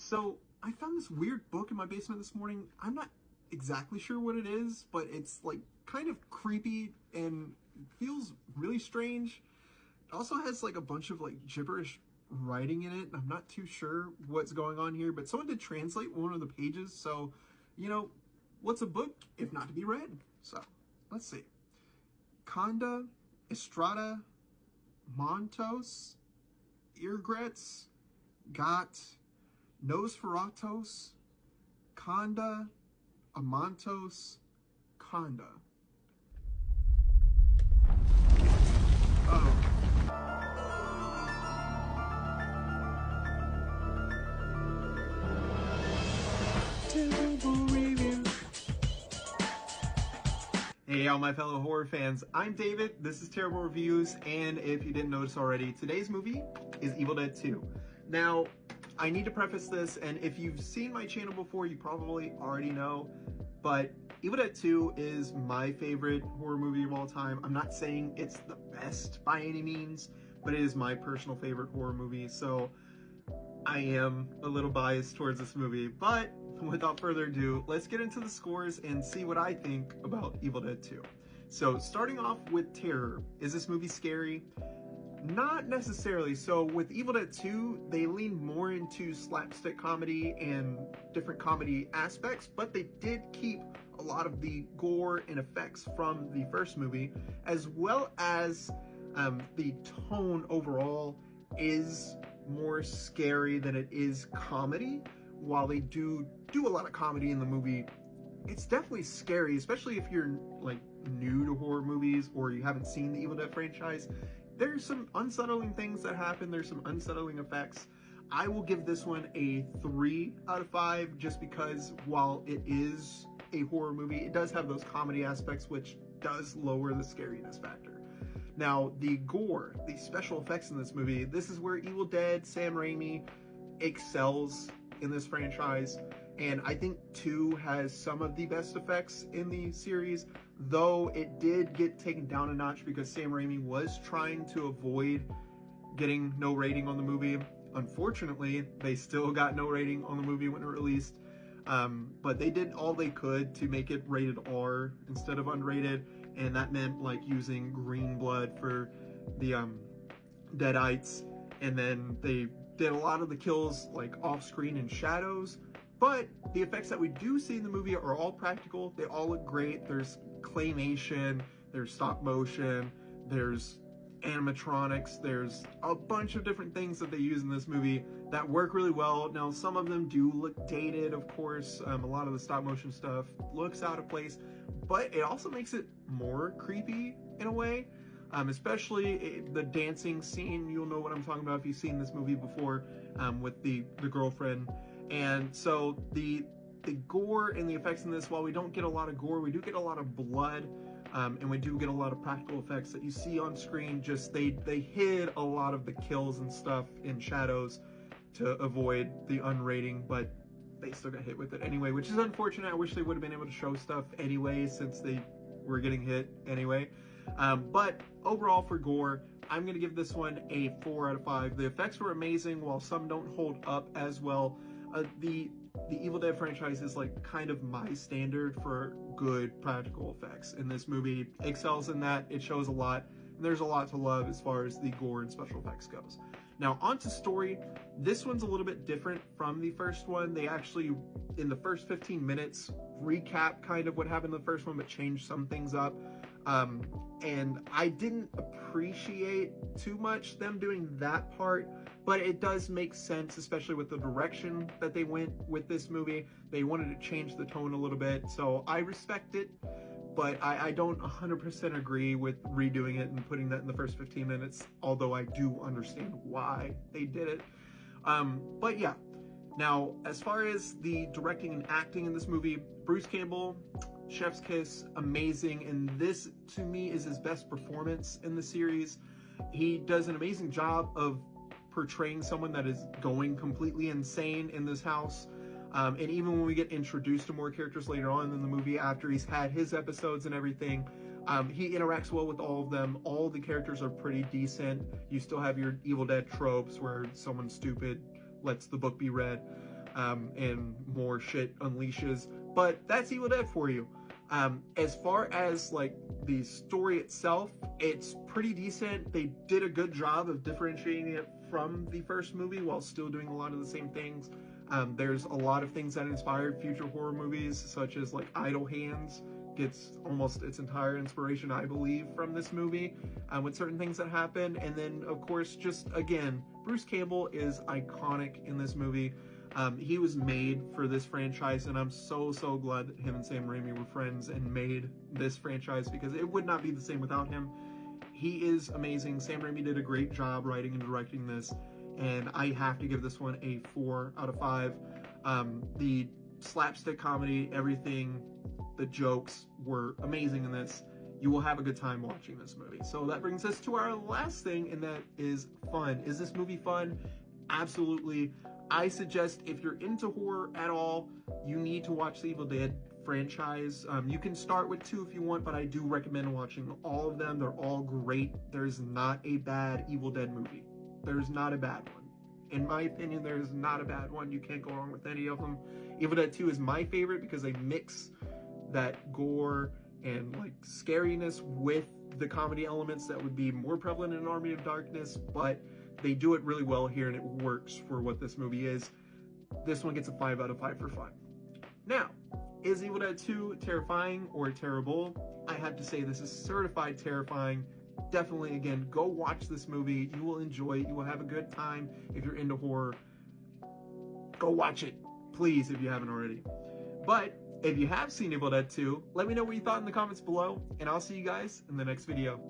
So I found this weird book in my basement this morning. I'm not exactly sure what it is, but it's like kind of creepy and feels really strange. It also has like a bunch of like gibberish writing in it. I'm not too sure what's going on here, but someone did translate one of the pages. So, you know, what's a book if not to be read? So let's see. Conda, Estrada, Montos, Irgrets, Got, Nosferatos, Conda, Amantos, Conda. Oh. Terrible review. Hey, all my fellow horror fans. I'm David. This is Terrible Reviews, and if you didn't notice already, today's movie is Evil Dead 2. Now, I need to preface this, and if you've seen my channel before, you probably already know, but Evil Dead 2 is my favorite horror movie of all time. I'm not saying it's the best by any means, but it is my personal favorite horror movie, so I am a little biased towards this movie. But without further ado, let's get into the scores and see what I think about Evil Dead 2. So starting off with terror, is this movie scary? Not necessarily. So with Evil Dead 2, they leaned more into slapstick comedy and different comedy aspects, but they did keep a lot of the gore and effects from the first movie, as well as the tone overall is more scary than it is comedy. While they do a lot of comedy in the movie, it's definitely scary, especially if you're like new to horror movies or you haven't seen the Evil Dead franchise. There's some unsettling things that happen. There's some unsettling effects. I will give this one a 3 out of 5 just because while it is a horror movie, it does have those comedy aspects, which does lower the scariness factor. Now, the gore, the special effects in this movie, this is where Evil Dead, Sam Raimi excels in this franchise. And I think 2 has some of the best effects in the series, though it did get taken down a notch because Sam Raimi was trying to avoid getting no rating on the movie. Unfortunately, they still got no rating on the movie when it released. But they did all they could to make it rated R instead of unrated, and that meant like using green blood for the Deadites, and then they did a lot of the kills like off screen in shadows. But the effects that we do see in the movie are all practical. They all look great. There's claymation, there's stop motion, there's animatronics, there's a bunch of different things that they use in this movie that work really well. Now, some of them do look dated, of course. A lot of the stop motion stuff looks out of place, but it also makes it more creepy in a way. Especially the dancing scene. You'll know what I'm talking about if you've seen this movie before, with the girlfriend. And so the gore and the effects in this, while we don't get a lot of gore, we do get a lot of blood, and we do get a lot of practical effects that you see on screen. Just they hid a lot of the kills and stuff in shadows to avoid the unrating, but they still got hit with it anyway, which is unfortunate. I wish they would have been able to show stuff anyway since they were getting hit anyway. But overall for gore, I'm going to give this one a 4 out of 5. The effects were amazing, while some don't hold up as well. The Evil Dead franchise is like kind of my standard for good practical effects, and this movie excels in that. It shows a lot, and there's a lot to love as far as the gore and special effects goes. Now, on to story. This one's a little bit different from the first one. They actually, in the first 15 minutes, recap kind of what happened in the first one, but change some things up. And I didn't appreciate too much them doing that part, but it does make sense, especially with the direction that they went with this movie. They wanted to change the tone a little bit, so I respect it, but I don't 100% agree with redoing it and putting that in the first 15 minutes, although I do understand why they did it. But yeah. Now, as far as the directing and acting in this movie, Bruce Campbell, chef's kiss, amazing, and this to me is his best performance in the series. He does an amazing job of portraying someone that is going completely insane in this house, and even when we get introduced to more characters later on in the movie after he's had his episodes and everything, he interacts well with all of them. All the characters are pretty decent. You still have your Evil Dead tropes where someone stupid lets the book be read. and more shit unleashes. But that's Evil Dead for you. As far as like the story itself, it's pretty decent. They did a good job of differentiating it from the first movie while still doing a lot of the same things. There's a lot of things that inspired future horror movies, such as like Idle Hands gets almost its entire inspiration, I believe, from this movie, with certain things that happen. And then, of course, just again, Bruce Campbell is iconic in this movie. He was made for this franchise, and I'm so glad that him and Sam Raimi were friends and made this franchise, because it would not be the same without him. He is amazing. Sam Raimi did a great job writing and directing this, and I have to give this one a 4 out of 5. The slapstick comedy, everything, the jokes were amazing in this. You will have a good time watching this movie. So that brings us to our last thing, and that is fun. Is this movie fun? Absolutely. I suggest if you're into horror at all, you need to watch the Evil Dead franchise. You can start with 2 if you want, but I do recommend watching all of them. They're all great. There's not a bad Evil Dead movie. There's not a bad one. In my opinion, there's not a bad one. You can't go wrong with any of them. Evil Dead 2 is my favorite because they mix that gore and like scariness with the comedy elements that would be more prevalent in Army of Darkness, but they do it really well here, and it works for what this movie is. This one gets a 5 out of 5 for fun. Now, is Evil Dead 2 terrifying or terrible? I have to say this is certified terrifying. Definitely, again, go watch this movie. You will enjoy it. You will have a good time if you're into horror. Go watch it, please, if you haven't already. But if you have seen Evil Dead 2, let me know what you thought in the comments below, and I'll see you guys in the next video.